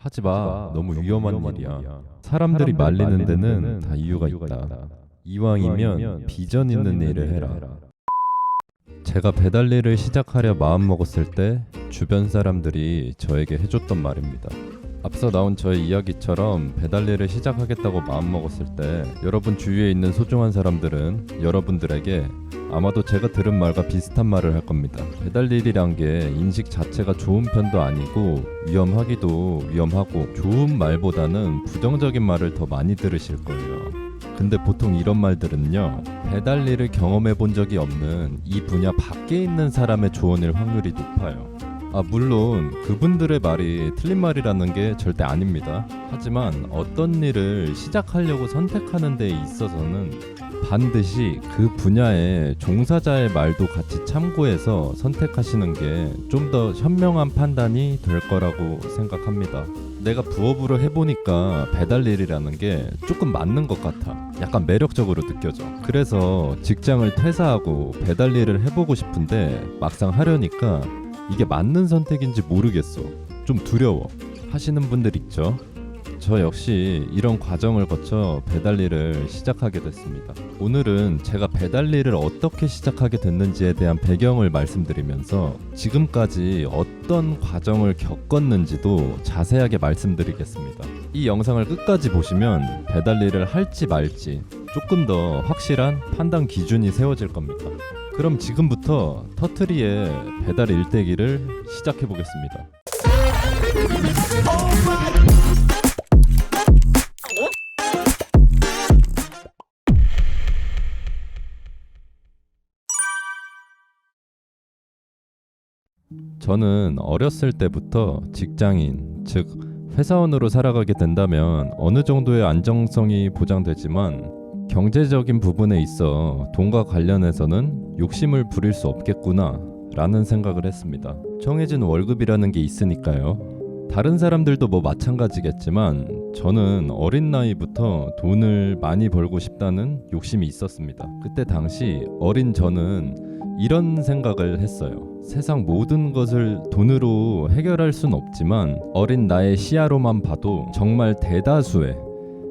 하지마. 너무 위험한 일이야. 사람들이 말리는 데는 다 이유가 있다. 이왕이면 비전 있는 일을 해라. 제가 배달 일을 시작하려 마음먹었을 때 주변 사람들이 저에게 해줬던 말입니다. 앞서 나온 저의 이야기처럼 배달 일을 시작하겠다고 마음먹었을 때 여러분 주위에 있는 소중한 사람들은 여러분들에게 아마도 제가 들은 말과 비슷한 말을 할 겁니다. 배달 일이란 게 인식 자체가 좋은 편도 아니고 위험하기도 위험하고 좋은 말보다는 부정적인 말을 더 많이 들으실 거예요. 근데 보통 이런 말들은요, 배달 일을 경험해 본 적이 없는 이 분야 밖에 있는 사람의 조언일 확률이 높아요. 물론 그분들의 말이 틀린 말이라는 게 절대 아닙니다. 하지만 어떤 일을 시작하려고 선택하는 데 있어서는 반드시 그 분야의 종사자의 말도 같이 참고해서 선택하시는 게 좀 더 현명한 판단이 될 거라고 생각합니다. 내가 부업으로 해보니까 배달 일이라는 게 조금 맞는 것 같아. 약간 매력적으로 느껴져. 그래서 직장을 퇴사하고 배달 일을 해보고 싶은데 막상 하려니까 이게 맞는 선택인지 모르겠어. 좀 두려워 하시는 분들 있죠. 저 역시 이런 과정을 거쳐 배달 일을 시작하게 됐습니다. 오늘은 제가 배달 일을 어떻게 시작하게 됐는지에 대한 배경을 말씀드리면서 지금까지 어떤 과정을 겪었는지도 자세하게 말씀드리겠습니다. 이 영상을 끝까지 보시면 배달 일을 할지 말지 조금 더 확실한 판단 기준이 세워질 겁니다. 그럼 지금부터 터트리의 배달 일대기를 시작해 보겠습니다. 저는 어렸을 때부터 직장인, 즉 회사원으로 살아가게 된다면 어느 정도의 안정성이 보장되지만 경제적인 부분에 있어 돈과 관련해서는 욕심을 부릴 수 없겠구나 라는 생각을 했습니다. 정해진 월급이라는 게 있으니까요. 다른 사람들도 뭐 마찬가지겠지만 저는 어린 나이부터 돈을 많이 벌고 싶다는 욕심이 있었습니다. 그때 당시 어린 저는 이런 생각을 했어요. 세상 모든 것을 돈으로 해결할 순 없지만 어린 나의 시야로만 봐도 정말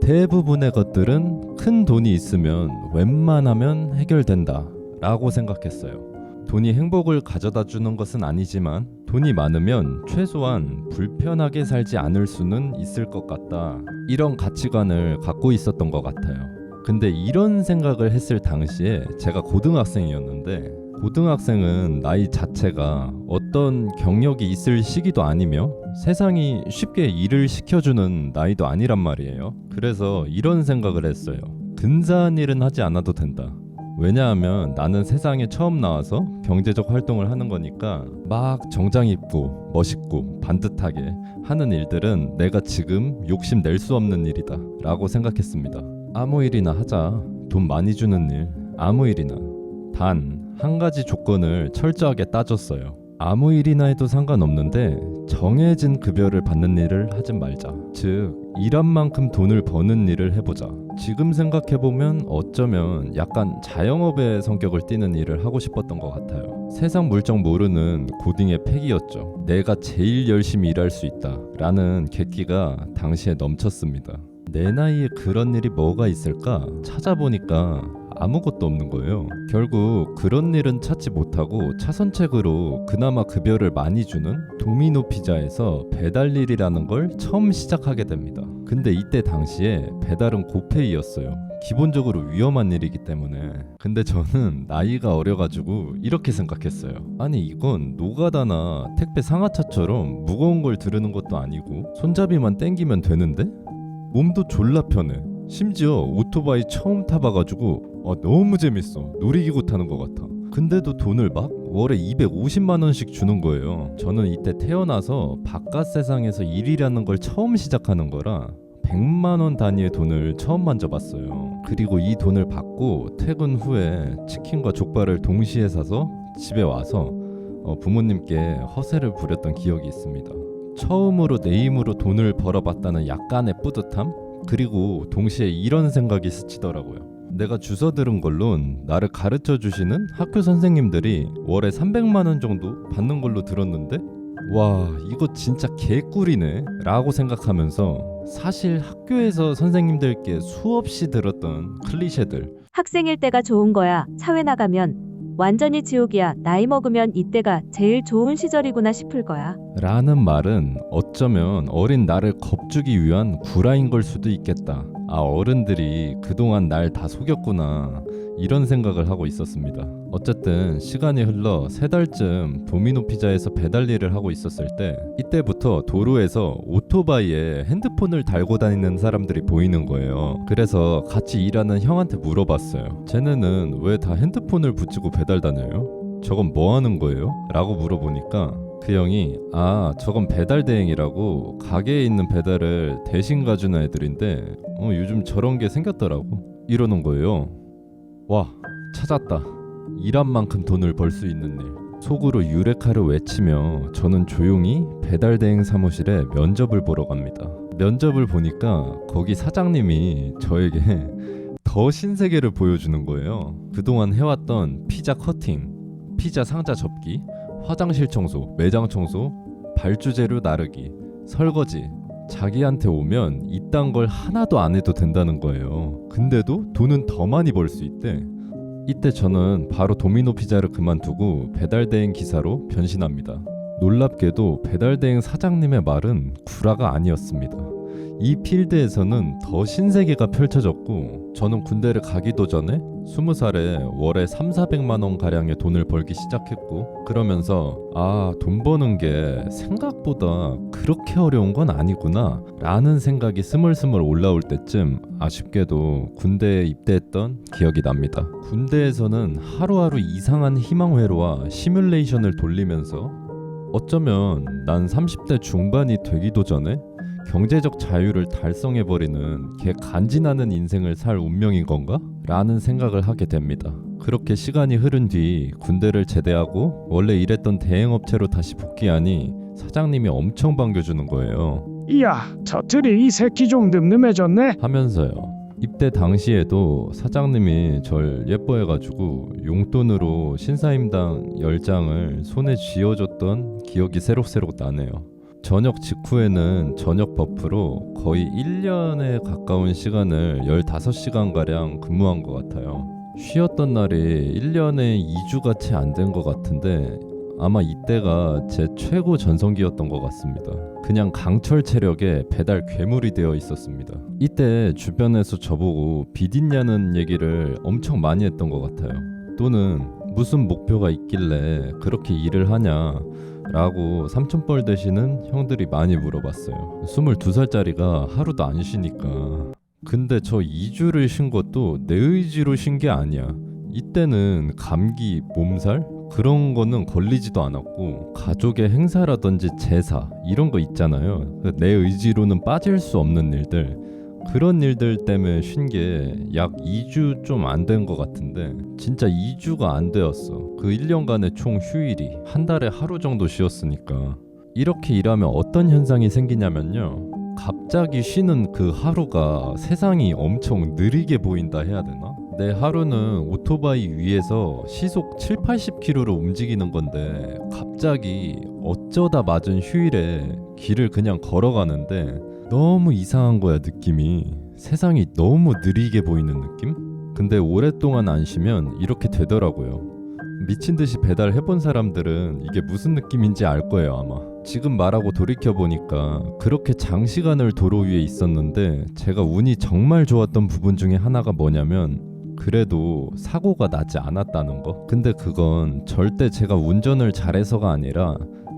대부분의 것들은 큰 돈이 있으면 웬만하면 해결된다 라고 생각했어요. 돈이 행복을 가져다 주는 것은 아니지만 돈이 많으면 최소한 불편하게 살지 않을 수는 있을 것 같다. 이런 가치관을 갖고 있었던 것 같아요. 근데 이런 생각을 했을 당시에 제가 고등학생이었는데 고등학생은 나이 자체가 어떤 경력이 있을 시기도 아니며 세상이 쉽게 일을 시켜주는 나이도 아니란 말이에요. 그래서 이런 생각을 했어요. 근사한 일은 하지 않아도 된다. 왜냐하면 나는 세상에 처음 나와서 경제적 활동을 하는 거니까 막 정장 입고 멋있고 반듯하게 하는 일들은 내가 지금 욕심 낼 수 없는 일이다 라고 생각했습니다. 아무 일이나 하자. 돈 많이 주는 일, 아무 일이나. 단 한 가지 조건을 철저하게 따졌어요. 아무 일이나 해도 상관없는데 정해진 급여를 받는 일을 하진 말자. 즉 일한 만큼 돈을 버는 일을 해보자. 지금 생각해보면 어쩌면 약간 자영업의 성격을 띠는 일을 하고 싶었던 것 같아요. 세상 물정 모르는 고딩의 패기였죠. 내가 제일 열심히 일할 수 있다 라는 객기가 당시에 넘쳤습니다. 내 나이에 그런 일이 뭐가 있을까 찾아보니까 아무것도 없는 거예요. 결국 그런 일은 찾지 못하고 차선책으로 그나마 급여를 많이 주는 도미노 피자에서 배달 일이라는 걸 처음 시작하게 됩니다. 근데 이때 당시에 배달은 고페이였어요. 기본적으로 위험한 일이기 때문에. 근데 저는 나이가 어려가지고 이렇게 생각했어요. 아니 이건 노가다나 택배 상하차처럼 무거운 걸 들으는 것도 아니고 손잡이만 땡기면 되는데? 몸도 졸라 편해. 심지어 오토바이 처음 타봐가지고 너무 재밌어. 놀이기구 타는 것 같아. 근데도 돈을 막 월에 250만 원씩 주는 거예요. 저는 이때 태어나서 바깥 세상에서 일이라는 걸 처음 시작하는 거라 100만 원 단위의 돈을 처음 만져봤어요. 그리고 이 돈을 받고 퇴근 후에 치킨과 족발을 동시에 사서 집에 와서 부모님께 허세를 부렸던 기억이 있습니다. 처음으로 내 힘으로 돈을 벌어봤다는 약간의 뿌듯함? 그리고 동시에 이런 생각이 스치더라고요. 내가 주워 들은 걸론 나를 가르쳐 주시는 학교 선생님들이 월에 300만 원 정도 받는 걸로 들었는데 와, 이거 진짜 개꿀이네 라고 생각하면서 사실 학교에서 선생님들께 수없이 들었던 클리셰들, 학생일 때가 좋은 거야. 사회 나가면 완전히 지옥이야. 나이 먹으면 이때가 제일 좋은 시절이구나 싶을 거야. 라는 말은 어쩌면 어린 나를 겁주기 위한 구라인 걸 수도 있겠다. 아, 어른들이 그동안 날 다 속였구나, 이런 생각을 하고 있었습니다. 어쨌든 시간이 흘러 3달쯤 도미노 피자에서 배달 일을 하고 있었을 때, 이때부터 도로에서 오토바이에 핸드폰을 달고 다니는 사람들이 보이는 거예요. 그래서 같이 일하는 형한테 물어봤어요. 쟤네는 왜 다 핸드폰을 붙이고 배달 다녀요? 저건 뭐 하는 거예요? 라고 물어보니까 그 형이, 아, 저건 배달 대행이라고 가게에 있는 배달을 대신 가주는 애들인데 요즘 저런 게 생겼더라고, 이러는 거예요. 와, 찾았다. 일한 만큼 돈을 벌 수 있는 일. 속으로 유레카를 외치며 저는 조용히 배달 대행 사무실에 면접을 보러 갑니다. 면접을 보니까 거기 사장님이 저에게 더 신세계를 보여주는 거예요. 그동안 해왔던 피자 커팅, 피자 상자 접기, 화장실 청소, 매장 청소, 발주재료 나르기, 설거지, 자기한테 오면 이딴 걸 하나도 안 해도 된다는 거예요. 근데도 돈은 더 많이 벌 수 있대. 이때 저는 바로 도미노 피자를 그만두고 배달대행 기사로 변신합니다. 놀랍게도 배달대행 사장님의 말은 구라가 아니었습니다. 이 필드에서는 더 신세계가 펼쳐졌고, 저는 군대를 가기도 전에 20살에 월에 3,400만 원 가량의 돈을 벌기 시작했고, 그러면서 아, 돈 버는 게 생각보다 그렇게 어려운 건 아니구나 라는 생각이 스물스물 올라올 때쯤 아쉽게도 군대에 입대했던 기억이 납니다. 군대에서는 하루하루 이상한 희망회로와 시뮬레이션을 돌리면서 어쩌면 난 30대 중반이 되기도 전에 경제적 자유를 달성해버리는 개 간지나는 인생을 살 운명인 건가? 라는 생각을 하게 됩니다. 그렇게 시간이 흐른 뒤 군대를 제대하고 원래 일했던 대행업체로 다시 복귀하니 사장님이 엄청 반겨주는 거예요. 이야, 저들이 이 새끼 좀 늠름해졌네. 하면서요. 입대 당시에도 사장님이 절 예뻐해가지고 용돈으로 신사임당 10장을 손에 쥐어줬던 기억이 새록새록 나네요. 저녁 직후에는 저녁 버프로 거의 1년에 가까운 시간을 15시간가량 근무한 것 같아요. 쉬었던 날이 1년에 2주가 채 안 된 것 같은데 아마 이때가 제 최고 전성기였던 것 같습니다. 그냥 강철 체력에 배달 괴물이 되어 있었습니다. 이때 주변에서 저보고 비딨냐는 얘기를 엄청 많이 했던 것 같아요. 또는 무슨 목표가 있길래 그렇게 일을 하냐 라고 삼촌뻘 되시는 형들이 많이 물어봤어요. 22살짜리가 하루도 안 쉬니까. 근데 저 2주를 쉰 것도 내 의지로 쉰 게 아니야. 이때는 감기, 몸살? 그런 거는 걸리지도 않았고, 가족의 행사라든지 제사 이런 거 있잖아요. 내 의지로는 빠질 수 없는 일들, 그런 일들 때문에 쉰 게 약 2주 좀 안 된 것 같은데 진짜 2주가 안 되었어. 그 1년간의 총 휴일이 한 달에 하루 정도 쉬었으니까. 이렇게 일하면 어떤 현상이 생기냐면요, 갑자기 쉬는 그 하루가 세상이 엄청 느리게 보인다 해야 되나? 내 하루는 오토바이 위에서 시속 7-80km로 움직이는 건데 갑자기 어쩌다 맞은 휴일에 길을 그냥 걸어가는데 너무 이상한 거야, 느낌이. 세상이 너무 느리게 보이는 느낌? 근데 오랫동안 안 쉬면 이렇게 되더라고요. 미친 듯이 배달해본 사람들은 이게 무슨 느낌인지 알 거예요, 아마. 지금 말하고 돌이켜보니까 그렇게 장시간을 도로 위에 있었는데 제가 운이 정말 좋았던 부분 중에 하나가 뭐냐면 그래도 사고가 나지 않았다는 거. 근데 그건 절대 제가 운전을 잘해서가 아니라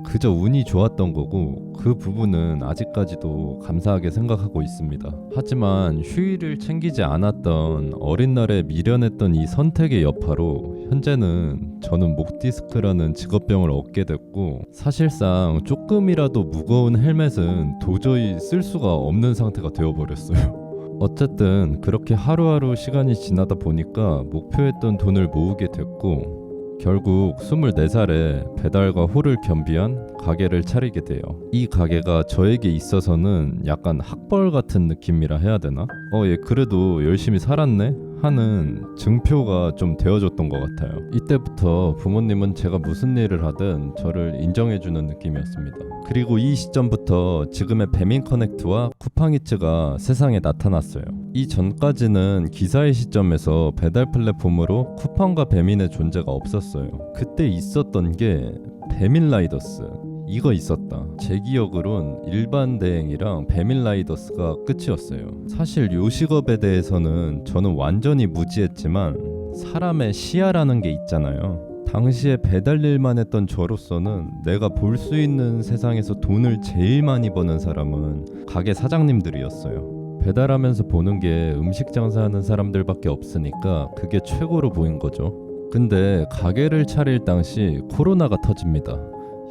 그저 운이 좋았던 거고, 그 부분은 아직까지도 감사하게 생각하고 있습니다. 하지만 휴일을 챙기지 않았던 어린 날에 미련했던 이 선택의 여파로 현재는 저는 목 디스크라는 직업병을 얻게 됐고, 사실상 조금이라도 무거운 헬멧은 도저히 쓸 수가 없는 상태가 되어버렸어요. 어쨌든 그렇게 하루하루 시간이 지나다 보니까 목표했던 돈을 모으게 됐고, 결국 24살에 배달과 홀을 겸비한 가게를 차리게 돼요. 이 가게가 저에게 있어서는 약간 학벌 같은 느낌이라 해야 되나? 얘 그래도 열심히 살았네? 하는 증표가 좀 되어줬던 것 같아요. 이때부터 부모님은 제가 무슨 일을 하든 저를 인정해주는 느낌이었습니다. 그리고 이 시점부터 지금의 배민커넥트와 쿠팡이츠가 세상에 나타났어요. 이 전까지는 기사의 시점에서 배달 플랫폼으로 쿠팡과 배민의 존재가 없었어요. 그때 있었던 게 배민라이더스, 이거 있었다. 제 기억으론 일반 대행이랑 배민라이더스가 끝이었어요. 사실 요식업에 대해서는 저는 완전히 무지했지만 사람의 시야라는 게 있잖아요. 당시에 배달 일만 했던 저로서는 내가 볼 수 있는 세상에서 돈을 제일 많이 버는 사람은 가게 사장님들이었어요. 배달하면서 보는 게 음식 장사하는 사람들밖에 없으니까 그게 최고로 보인 거죠. 근데 가게를 차릴 당시 코로나가 터집니다.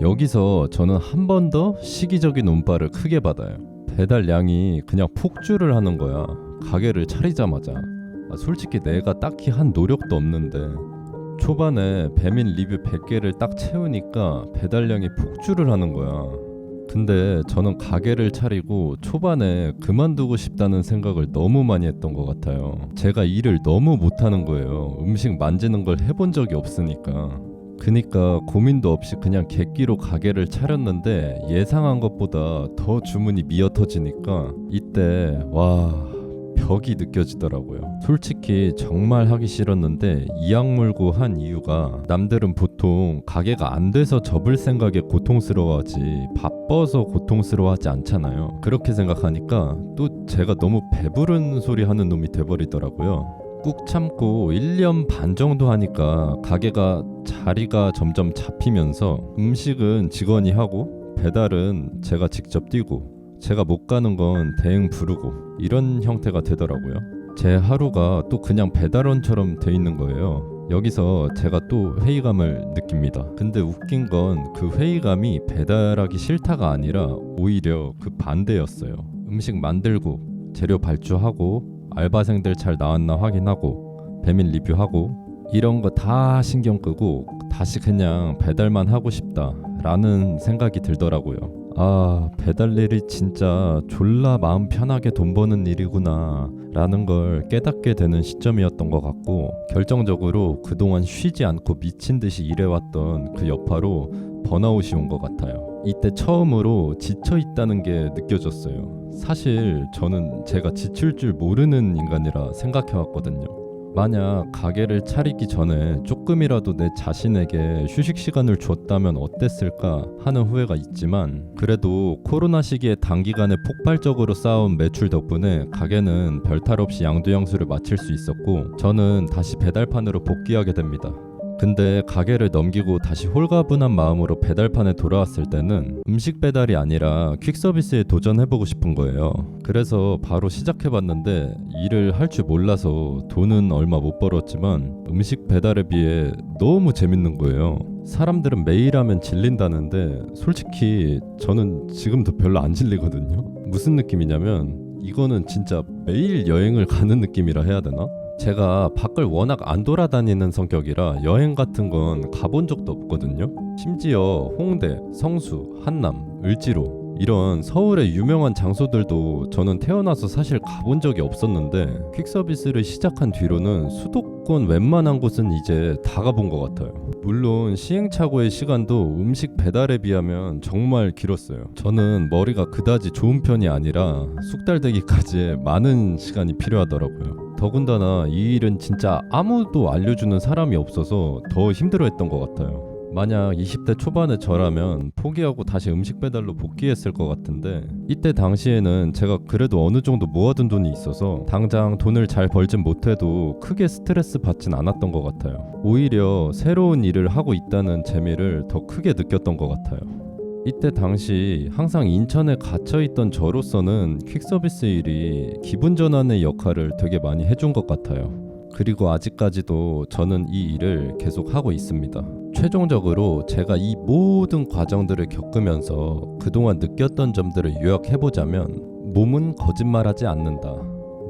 여기서 저는 한 번 더 시기적인 운빨을 크게 받아요. 배달량이 그냥 폭주를 하는 거야. 가게를 차리자마자. 솔직히 내가 딱히 한 노력도 없는데 초반에 배민 리뷰 100개를 딱 채우니까 배달량이 폭주를 하는 거야. 근데 저는 가게를 차리고 초반에 그만두고 싶다는 생각을 너무 많이 했던 것 같아요. 제가 일을 너무 못하는 거예요. 음식 만지는 걸 해본 적이 없으니까. 그니까 고민도 없이 그냥 객기로 가게를 차렸는데 예상한 것보다 더 주문이 미어터지니까 이때 와, 벽이 느껴지더라고요. 솔직히 정말 하기 싫었는데 이 악물고 한 이유가 남들은 보통 가게가 안 돼서 접을 생각에 고통스러워하지 바빠서 고통스러워하지 않잖아요. 그렇게 생각하니까 또 제가 너무 배부른 소리 하는 놈이 돼버리더라고요. 꾹 참고 1년 반 정도 하니까 가게가 자리가 점점 잡히면서 음식은 직원이 하고 배달은 제가 직접 뛰고 제가 못 가는 건 대행 부르고 이런 형태가 되더라고요. 제 하루가 또 그냥 배달원처럼 돼 있는 거예요. 여기서 제가 또 회의감을 느낍니다. 근데 웃긴 건 그 회의감이 배달하기 싫다가 아니라 오히려 그 반대였어요. 음식 만들고 재료 발주하고 알바생들 잘 나왔나 확인하고 배민 리뷰하고 이런 거 다 신경 끄고 다시 그냥 배달만 하고 싶다라는 생각이 들더라고요. 아, 배달 일이 진짜 졸라 마음 편하게 돈 버는 일이구나 라는 걸 깨닫게 되는 시점이었던 것 같고 결정적으로 그동안 쉬지 않고 미친 듯이 일해왔던 그 여파로 번아웃이 온 것 같아요. 이때 처음으로 지쳐 있다는 게 느껴졌어요. 사실 저는 제가 지칠 줄 모르는 인간이라 생각해왔거든요. 만약 가게를 차리기 전에 조금이라도 내 자신에게 휴식 시간을 줬다면 어땠을까 하는 후회가 있지만 그래도 코로나 시기에 단기간에 폭발적으로 쌓아온 매출 덕분에 가게는 별탈 없이 양두양수를 마칠 수 있었고 저는 다시 배달판으로 복귀하게 됩니다. 근데 가게를 넘기고 다시 홀가분한 마음으로 배달판에 돌아왔을 때는 음식 배달이 아니라 퀵서비스에 도전해보고 싶은 거예요. 그래서 바로 시작해봤는데 일을 할 줄 몰라서 돈은 얼마 못 벌었지만 음식 배달에 비해 너무 재밌는 거예요. 사람들은 매일 하면 질린다는데 솔직히 저는 지금도 별로 안 질리거든요. 무슨 느낌이냐면 이거는 진짜 매일 여행을 가는 느낌이라 해야 되나? 제가 밖을 워낙 안 돌아다니는 성격이라 여행 같은 건 가본 적도 없거든요. 심지어 홍대, 성수, 한남, 을지로 이런 서울의 유명한 장소들도 저는 태어나서 사실 가본 적이 없었는데 퀵서비스를 시작한 뒤로는 수도권 웬만한 곳은 이제 다 가본 것 같아요. 물론 시행착오의 시간도 음식 배달에 비하면 정말 길었어요. 저는 머리가 그다지 좋은 편이 아니라 숙달되기까지 많은 시간이 필요하더라고요. 더군다나 이 일은 진짜 아무도 알려주는 사람이 없어서 더 힘들어했던 것 같아요. 만약 20대 초반의 저라면 포기하고 다시 음식 배달로 복귀했을 것 같은데 이때 당시에는 제가 그래도 어느 정도 모아둔 돈이 있어서 당장 돈을 잘 벌진 못해도 크게 스트레스 받진 않았던 것 같아요. 오히려 새로운 일을 하고 있다는 재미를 더 크게 느꼈던 것 같아요. 이때 당시 항상 인천에 갇혀있던 저로서는 퀵서비스 일이 기분 전환의 역할을 되게 많이 해준 것 같아요. 그리고 아직까지도 저는 이 일을 계속 하고 있습니다. 최종적으로 제가 이 모든 과정들을 겪으면서 그동안 느꼈던 점들을 요약해보자면 몸은 거짓말하지 않는다.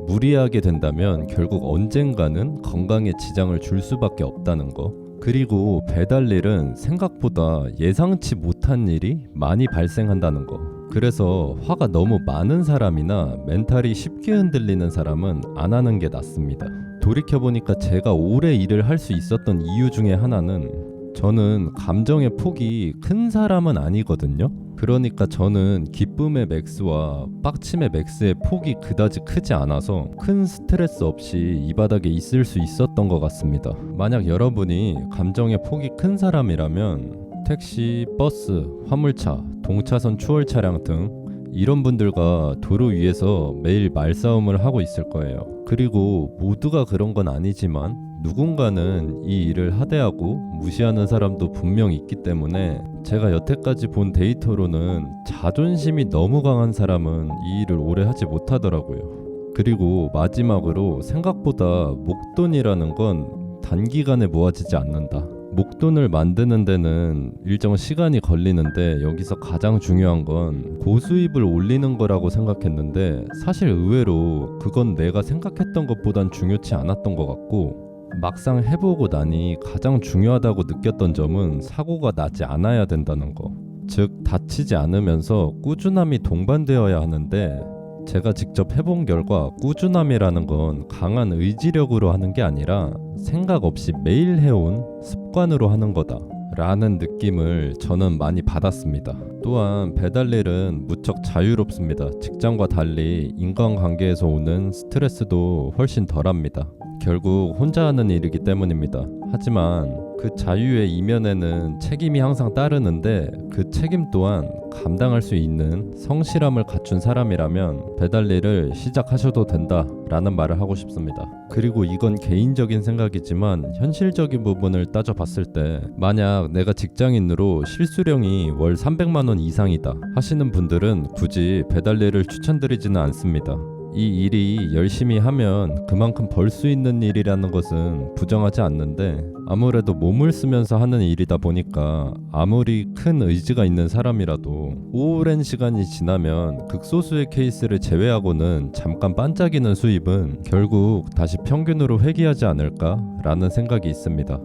무리하게 된다면 결국 언젠가는 건강에 지장을 줄 수밖에 없다는 거. 그리고 배달 일은 생각보다 예상치 못한 일이 많이 발생한다는 거. 그래서 화가 너무 많은 사람이나 멘탈이 쉽게 흔들리는 사람은 안 하는 게 낫습니다. 돌이켜보니까 제가 오래 일을 할 수 있었던 이유 중에 하나는 저는 감정의 폭이 큰 사람은 아니거든요. 그러니까 저는 기쁨의 맥스와 빡침의 맥스의 폭이 그다지 크지 않아서 큰 스트레스 없이 이 바닥에 있을 수 있었던 것 같습니다. 만약 여러분이 감정의 폭이 큰 사람이라면 택시, 버스, 화물차, 동차선 추월 차량 등 이런 분들과 도로 위에서 매일 말싸움을 하고 있을 거예요. 그리고 모두가 그런 건 아니지만 누군가는 이 일을 하대하고 무시하는 사람도 분명 있기 때문에 제가 여태까지 본 데이터로는 자존심이 너무 강한 사람은 이 일을 오래 하지 못하더라고요. 그리고 마지막으로 생각보다 목돈이라는 건 단기간에 모아지지 않는다. 목돈을 만드는 데는 일정 시간이 걸리는데 여기서 가장 중요한 건 고수입을 올리는 거라고 생각했는데 사실 의외로 그건 내가 생각했던 것보단 중요치 않았던 것 같고 막상 해보고 나니 가장 중요하다고 느꼈던 점은 사고가 나지 않아야 된다는 거. 즉 다치지 않으면서 꾸준함이 동반되어야 하는데 제가 직접 해본 결과 꾸준함이라는 건 강한 의지력으로 하는 게 아니라 생각 없이 매일 해온 습관으로 하는 거다 라는 느낌을 저는 많이 받았습니다. 또한 배달일은 무척 자유롭습니다. 직장과 달리 인간관계에서 오는 스트레스도 훨씬 덜합니다. 결국 혼자 하는 일이기 때문입니다. 하지만 그 자유의 이면에는 책임이 항상 따르는데 그 책임 또한 감당할 수 있는 성실함을 갖춘 사람이라면 배달일을 시작하셔도 된다 라는 말을 하고 싶습니다. 그리고 이건 개인적인 생각이지만 현실적인 부분을 따져봤을 때 만약 내가 직장인으로 실수령이 월 300만 원 이상이다 하시는 분들은 굳이 배달일을 추천드리지는 않습니다. 이 일이 열심히 하면 그만큼 벌 수 있는 일이라는 것은 부정하지 않는데 아무래도 몸을 쓰면서 하는 일이다 보니까 아무리 큰 의지가 있는 사람이라도 오랜 시간이 지나면 극소수의 케이스를 제외하고는 잠깐 반짝이는 수입은 결국 다시 평균으로 회귀하지 않을까라는 생각이 있습니다.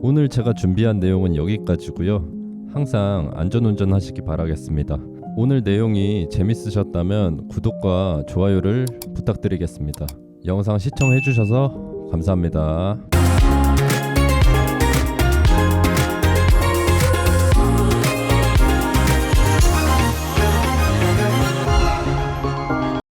오늘 제가 준비한 내용은 여기까지고요. 항상 안전운전 하시기 바라겠습니다. 오늘 내용이 재밌으셨다면 구독과 좋아요를 부탁드리겠습니다. 영상 시청해주셔서 감사합니다.